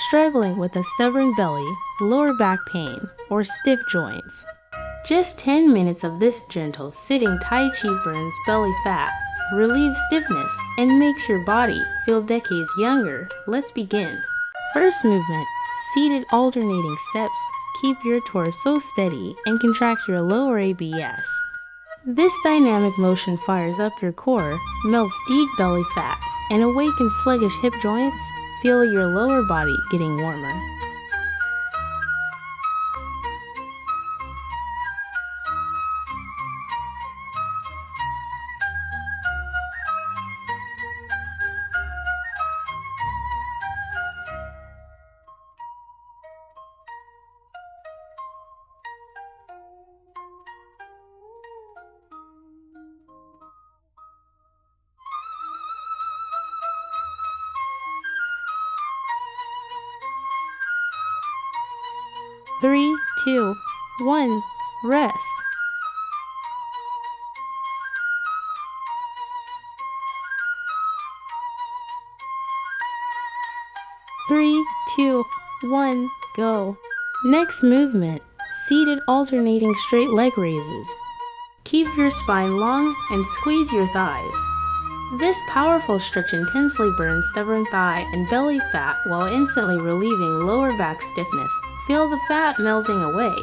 struggling with a stubborn belly, lower back pain, or stiff joints. Just 10 minutes of this gentle sitting Tai Chi burns belly fat, relieves stiffness, and makes your body feel decades younger. Let's begin. First movement, seated alternating steps. Keep your torso steady and contract your lower ABS. This dynamic motion fires up your core, melts deep belly fat, and awakens sluggish hip joints. Feel your lower body getting warmer. Three, two, one, rest. Three, two, one, go. Next movement, seated alternating straight leg raises. Keep your spine long and squeeze your thighs. This powerful stretch intensely burns stubborn thigh and belly fat while instantly relieving lower back stiffness. Feel the fat melting away.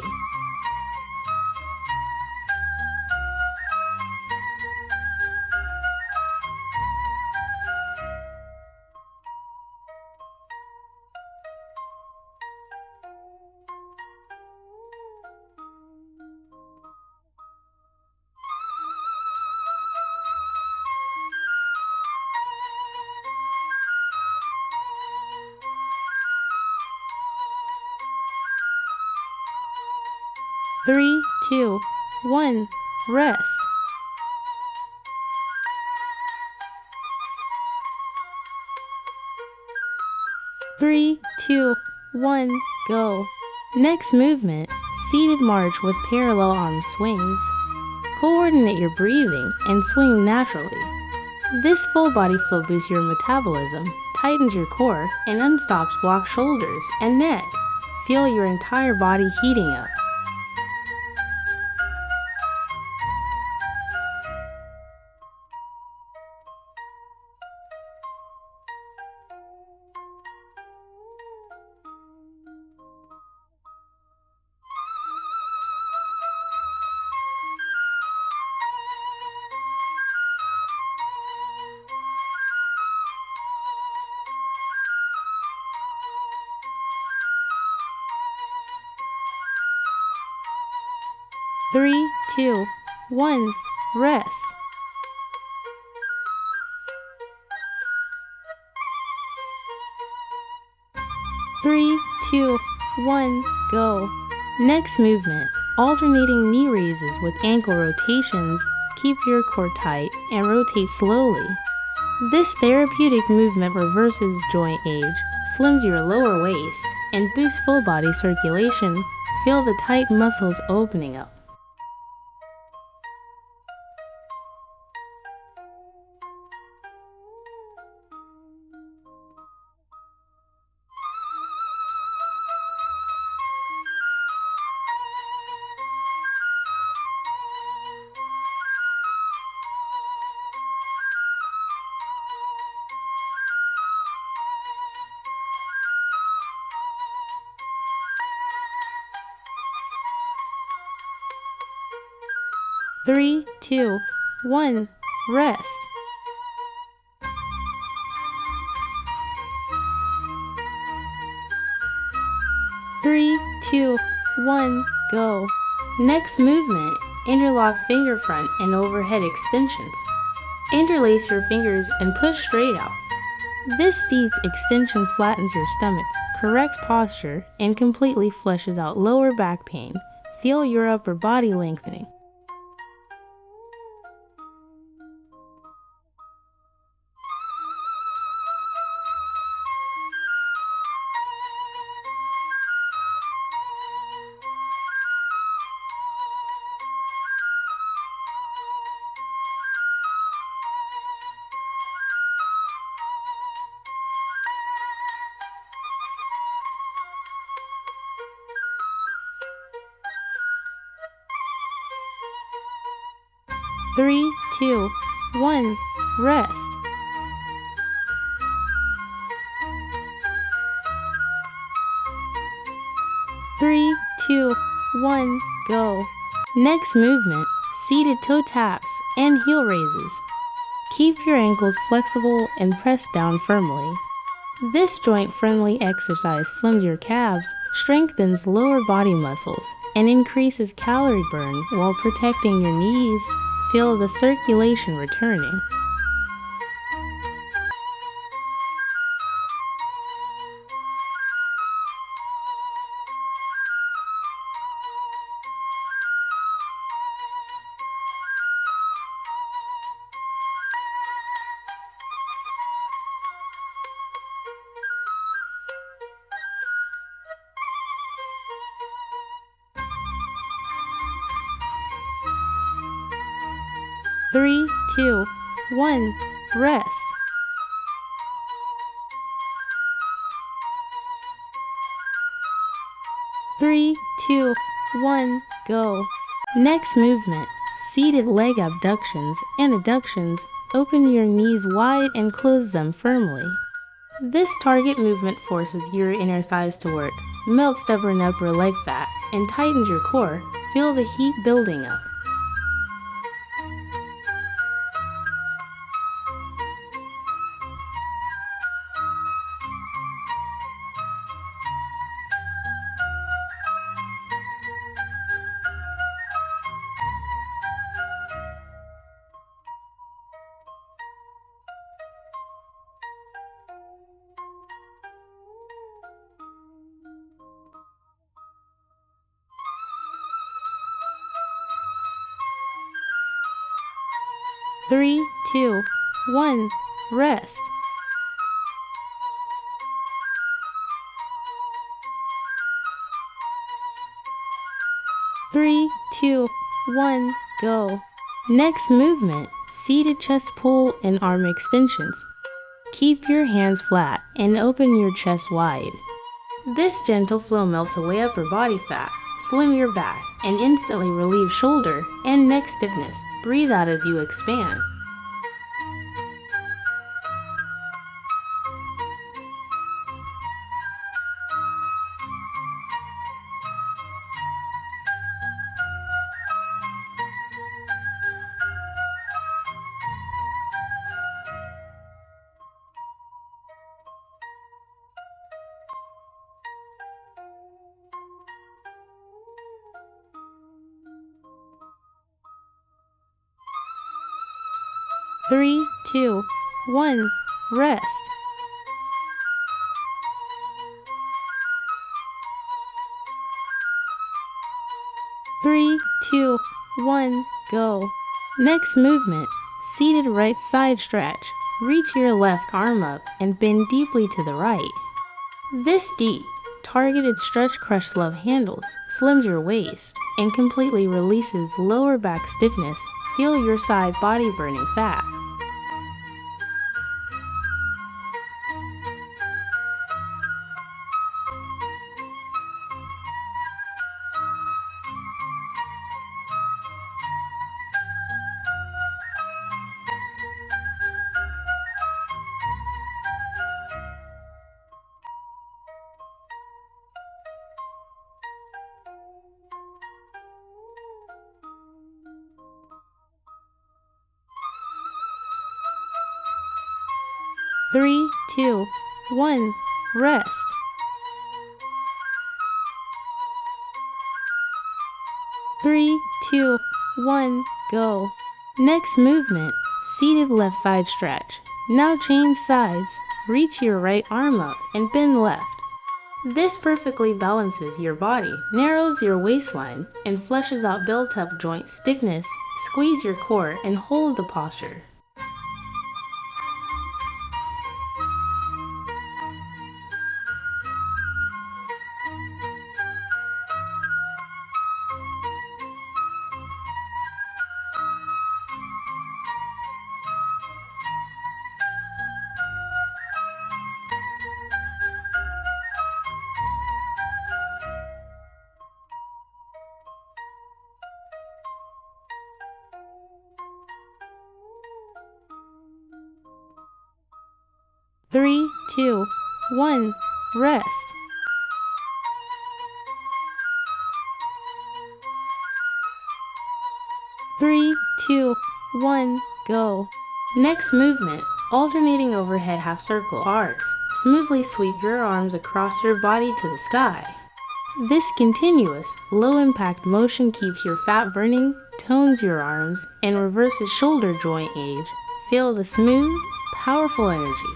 Three, two, one, rest. Three, two, one, go. Next movement, seated march with parallel arm swings. Coordinate your breathing and swing naturally. This full body flow boosts your metabolism, tightens your core, and unstops blocked shoulders and neck. Feel your entire body heating up. Three, two, one, rest. Three, two, one, go. Next movement, alternating knee raises with ankle rotations. Keep your core tight and rotate slowly. This therapeutic movement reverses joint age, slims your lower waist, and boosts full body circulation. Feel the tight muscles opening up. Three, two, one, rest. Three, two, one, go. Next movement, interlock finger front and overhead extensions. Interlace your fingers and push straight out. This deep extension flattens your stomach, corrects posture, and completely flushes out lower back pain. Feel your upper body lengthening. 3, 2, 1, rest. 3, 2, 1, go. Next movement, seated toe taps and heel raises. Keep your ankles flexible and press down firmly. This joint-friendly exercise slims your calves, strengthens lower body muscles, and increases calorie burn while protecting your knees. Feel the circulation returning. 3, 2, 1, rest. 3, 2, 1, go. Next movement, seated leg abductions and adductions. Open your knees wide and close them firmly. This target movement forces your inner thighs to work, melts stubborn upper leg fat, and tightens your core. Feel the heat building up. 3, 2, 1, rest. 3, 2, 1, go. Next movement, seated chest pull and arm extensions. Keep your hands flat and open your chest wide. This gentle flow melts away upper body fat, slim your back, and instantly relieves shoulder and neck stiffness. Breathe out as you expand. 3, 2, 1, rest. 3, 2, 1, go. Next movement, seated right side stretch. Reach your left arm up and bend deeply to the right. This deep, targeted stretch crush love handles, slims your waist, and completely releases lower back stiffness. Feel your side body burning fat. 3, 2, 1, rest. 3, 2, 1, go. Next movement, seated left side stretch. Now change sides. Reach your right arm up and bend left. This perfectly balances your body, narrows your waistline, and flushes out built-up joint stiffness. Squeeze your core and hold the posture. 3, 2, 1, rest. 3, 2, 1, go. Next movement, alternating overhead half circle arcs. Smoothly sweep your arms across your body to the sky. This continuous, low-impact motion keeps your fat burning, tones your arms, and reverses shoulder joint age. Feel the smooth, powerful energy.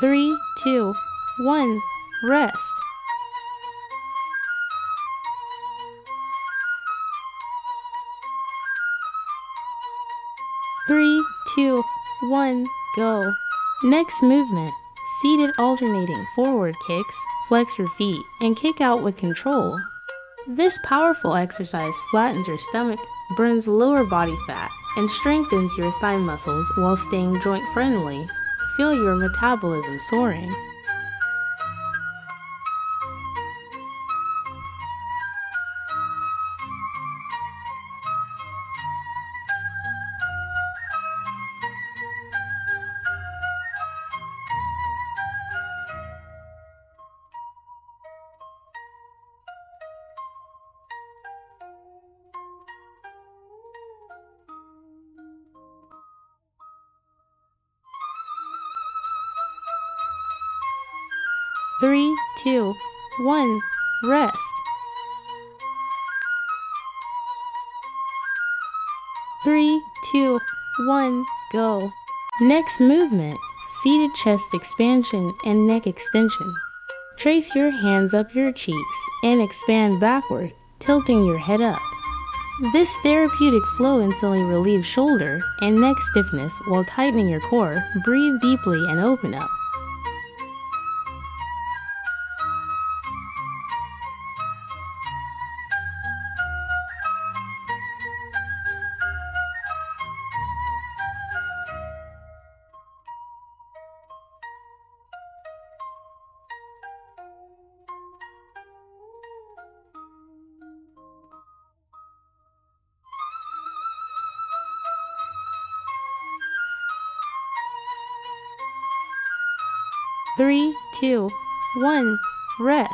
3, 2, 1, rest. 3, 2, 1, go. Next movement, seated alternating forward kicks. Flex your feet and kick out with control. This powerful exercise flattens your stomach, burns lower body fat, and strengthens your thigh muscles while staying joint friendly. Feel your metabolism soaring. 3, 2, 1, rest. 3, 2, 1, go. Next movement, seated chest expansion and neck extension. Trace your hands up your cheeks and expand backward, tilting your head up. This therapeutic flow instantly relieves shoulder and neck stiffness while tightening your core. Breathe deeply and open up. 3, 2, 1, rest.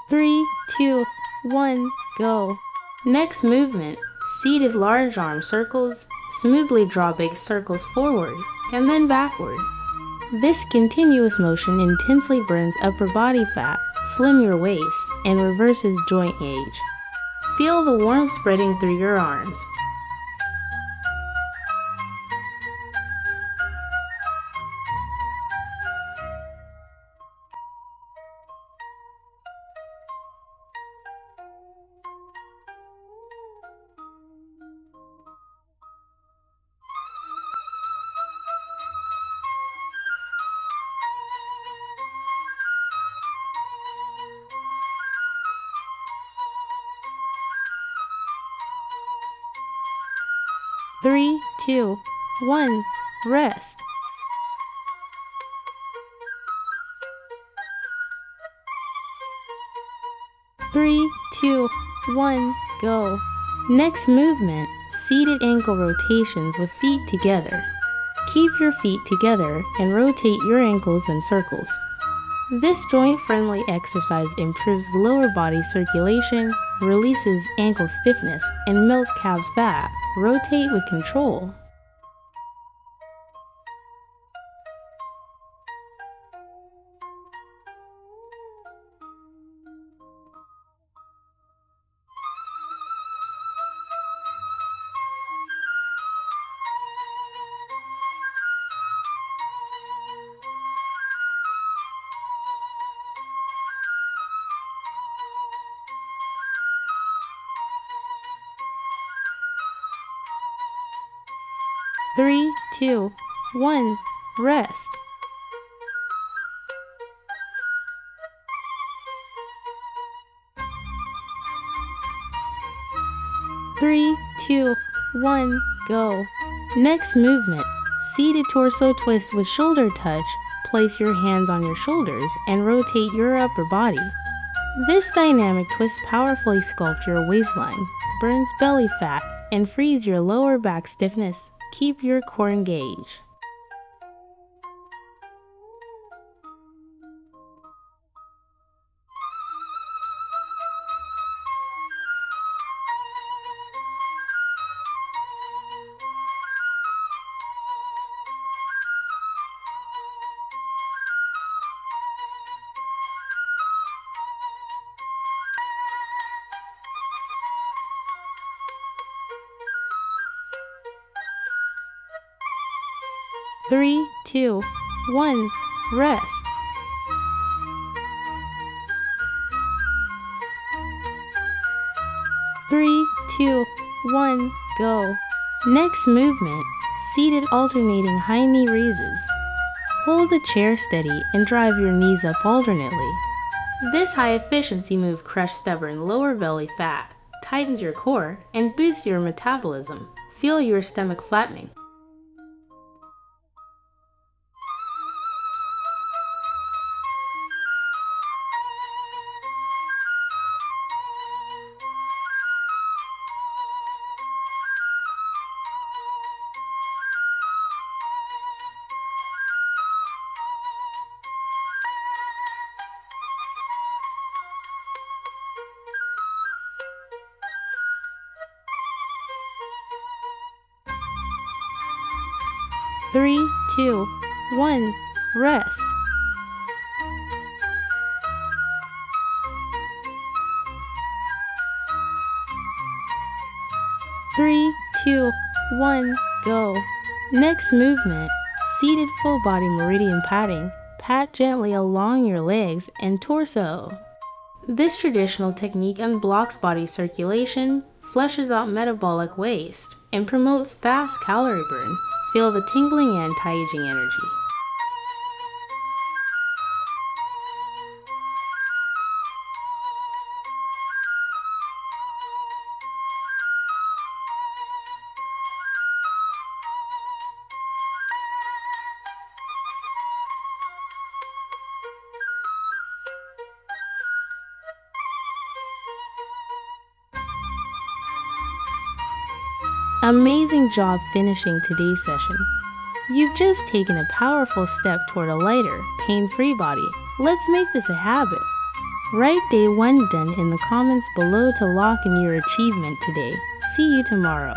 3, 2, 1, go. Next movement, seated large arm circles. Smoothly draw big circles forward and then backward. This continuous motion intensely burns upper body fat, slim your waist, and reverses joint age. Feel the warmth spreading through your arms. 3, 2, 1, rest. 3, 2, 1, go. Next movement, seated ankle rotations with feet together. Keep your feet together and rotate your ankles in circles. This joint-friendly exercise improves lower body circulation, releases ankle stiffness, and melts calves fat. Rotate with control. 3, 2, 1, rest. 3, 2, 1, go. Next movement, seated torso twist with shoulder touch. Place your hands on your shoulders and rotate your upper body. This dynamic twist powerfully sculpts your waistline, burns belly fat, and frees your lower back stiffness. Keep your core engaged. 3, 2, 1, rest. 3, 2, 1, go. Next movement, seated alternating high knee raises. Hold the chair steady and drive your knees up alternately. This high-efficiency move crushes stubborn lower belly fat, tightens your core, and boosts your metabolism. Feel your stomach flattening. Three, two, one, rest. 3, 2, 1, go. Next movement, seated full body meridian patting. Pat gently along your legs and torso. This traditional technique unblocks body circulation, flushes out metabolic waste, and promotes fast calorie burn. Feel the tingling anti-aging energy. Amazing job finishing today's session. You've just taken a powerful step toward a lighter, pain-free body. Let's make this a habit. Write day 1 done in the comments below to lock in your achievement today. See you tomorrow.